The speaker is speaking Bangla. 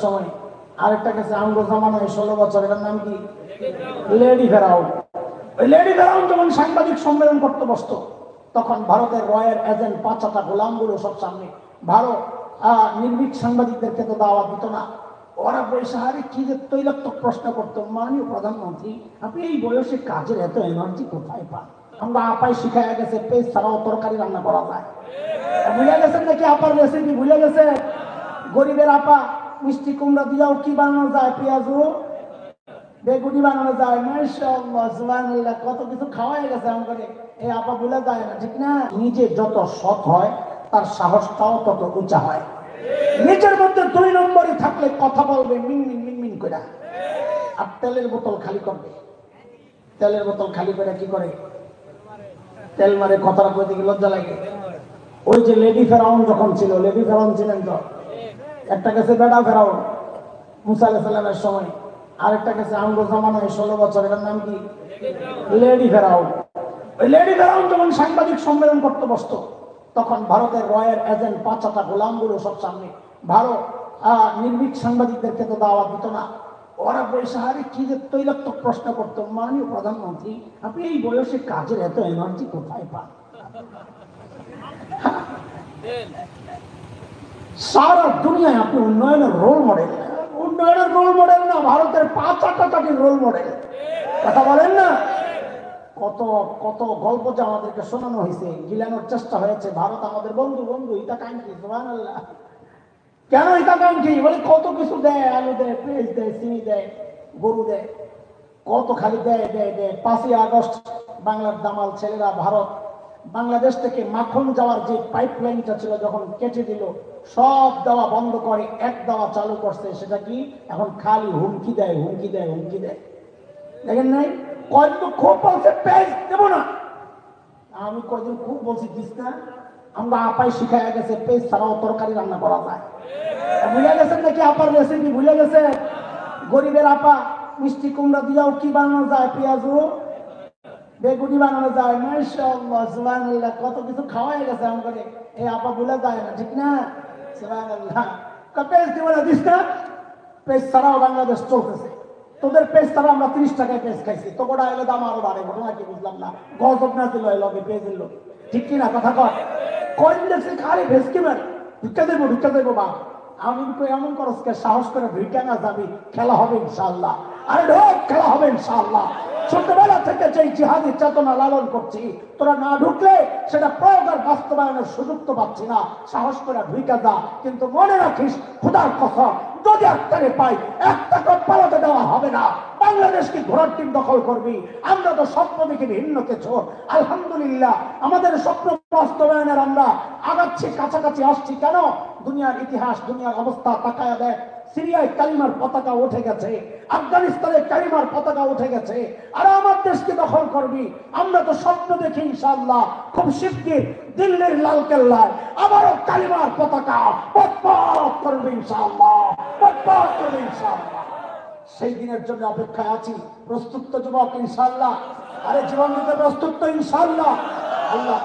সময় আরেকটা কাছে আমগো জামানায় 16 বছর, এটার নাম কি? লেডি ফেরাউন। ওই লেডি ফেরাউন যখন সাংবাদিক সম্মেলন করতে বসতো, তখন ভারতের রয়ের এজেন্ট 5টা গোলামগুলো সব সামনে। ভারত নির্ভীক সাংবাদিকদেরকে তো দাওয়াত দিত না। ওরা বসে আরে কি যে তৈলাক্তক প্রশ্ন করতো, মাননীয় প্রধানমন্ত্রী আপনি এই বয়সে কাজের এত এনার্জি কোথায় পান? আমরা আপাই শিখাইয়া গেছে পেঁয়াজ ছাড়াও তরকারি রান্না করা যায়। ভুলে গেছেন নাকি আপার রেসিপি? ভুলে গেছে? গরিবের আপা মিষ্টি কুমড়া দিয়েও কি বানানো যায়? পেঁয়াজু বেগুনি বানানো যায়। মাশাআল্লাহ সুবহানাল্লাহ, কত কিছু খাওয়াই গেছে আমাকে। এই আপা ভুলে যায় না, ঠিক না? নিজে যত সৎ হয় তার সাহসটাও তত উঁচা হয়। নিজের মধ্যে 2 নম্বরই থাকলে কথা বলবে মিনমিন মিনমিন করে। আর তেলের বোতল খালি করবে। তেলের বোতল খালি করে কি করে? তেল মারে। কথাটা কইতে কি লজ্জা লাগে? ওই যে লেডি ফেরাউন যখন ছিল, লেডি ফেরাউন ছিলেন তো, একটা কাছে বেড়া ফেরাউন মুসা আলাইহিস সালামের সময়, আরেকটা কাছে আমগো জামানায় 16 বছর, এটার নাম কি? লেডি ফেরাউন। ওই লেডি ফেরাউন যখন সাংবাদিক সম্মেলন করতে বসতো, তখন ভারতের রয়ের এজেন্ট 5টা গোলামগুলো সব সামনে। ভারত নির্ভীক সাংবাদিকদেরকে তো দাওয়াত দিত না। ওরা বসে আরে কি যে তৈলাক্তক প্রশ্ন করতো, মাননীয় প্রধানমন্ত্রী আপনি এই বয়সে কাজের এত এনার্জি কোথায় পান? সারা দুনিয়ায় আপনি উন্নয়নের রোল মডেল। উন্নয়নের রোল মডেল না, ভারতের 5-8টা রোল মডেল। কথা বলেন না? কত কত গল্প যে আমাদেরকে শোনানো হয়েছে, গিলানোর চেষ্টা হয়েছে। ভারত আমাদের বন্ধু, বন্ধু হিতাকাঙ্ক্ষী। সুবহানাল্লাহ। কেন হিতাকাঙ্ক্ষী? বলে কত কিছু দেয়, আলু দেয়, পেঁয়াজ দেয়, চিনি দেয়, গরু দেয়, কত খালি দেয় দেয় দেয়। 5ই আগস্ট বাংলার দামাল ছেলেরা ভারত বাংলাদেশ থেকে মাখন যাওয়ার যে পাইপলাইনটা ছিল যখন কেটে দিল, সব দেওয়া বন্ধ করে এক দেওয়া চালু করছে। সেটা কি? এখন খালি হুমকি দেয়, হুমকি দেয়, হুমকি দেয়। দেখেন নাই? কয়েকদিন খুব বলছে পেঁয়াজ দেবো না। আমি কয়েকদিন খুব বলছি দিস না। আমরা আপাই শিখাইয়া গেছে পেঁয়াজ ছাড়াও তরকারি রান্না করা যায়। ভুলে গেছেন নাকি আপার রেসিপি? ভুলে গেছে? গরিবের আপা মিষ্টি কুমড়া দিয়েও কি বানানো যায়? পেঁয়াজু বেগুনি বানানো যায়। মাশাআল্লাহ সুবহানাল্লাহ, কত কিছু খাওয়াই গেছে আমাকে। এই আপা ভুলে যায় না, ঠিক না? সুবহানাল্লাহ। পেঁয়াজ দিব না, দিস না। পেঁয়াজ ছাড়াও বাংলাদেশ চলতেছে। তোদের পেঁয়াজ ছাড়া আমরা 30 টাকায় পেঁয়াজ খাইছি, তো গোটা এলে দাম আরো বাড়ে। ঘটনা কি বুঝলাম না। গজব না দিল লগে পেঁয়াজের লোক, ঠিক কিনা? কথা কয় কয়েন দেখছি খালি ভেসকি মারি, ঢুকে দেবো ঢুকে দেবো। বা আমি তো এমন করসকে সাহস করে ঢুকে না যাবি, খেলা হবে ইনশাআল্লাহ। আরে ঢোক, খেলা হবে ইনশাআল্লাহ। ছোটবেলা থেকে যে জিহাদি চেতনা লালন করছি, তোরা না ঢুকলে সেটা প্রয়োগ আর বাস্তবায়নের সুযোগ তো পাচ্ছি না। সাহস করে ঢুকে যা, কিন্তু মনে রাখিস খোদার কসম, যদি একটারে পাই একটা পালাতে দেওয়া হবে না। বাংলাদেশকে ঘোড়ার টিম দখল করবি। আমরা তো স্বপ্ন দেখে ভিন্ন কিছু। আলহামদুলিল্লাহ আমাদের স্বপ্ন বাস্তবায়নের আমরা আগাচ্ছি, কাছাকাছি আসছি। কেন? দুনিয়ার ইতিহাস, দুনিয়ার অবস্থা তাকায়া দেখ। সিরিয়ায় কালিমার পতাকা উঠে গেছে, আফগানিস্তানে কালিমার পতাকা উঠে গেছে, আর আমার দেশকে দখল করবি। আমরা তো স্বপ্ন দেখি ইনশাআল্লাহ খুব শিগগির দিল্লির লালকেল্লায় আবারও কালিমার পতাকা পথ করবে ইনশাআল্লাহ, পথ করবে ইনশাআল্লাহ। সেই দিনের জন্য অপেক্ষায় আছি। প্রস্তুত তো যুবক ইনশাআল্লাহ? আরে জীবন দিতে প্রস্তুত তো ইনশাআল্লাহ? আল্লাহ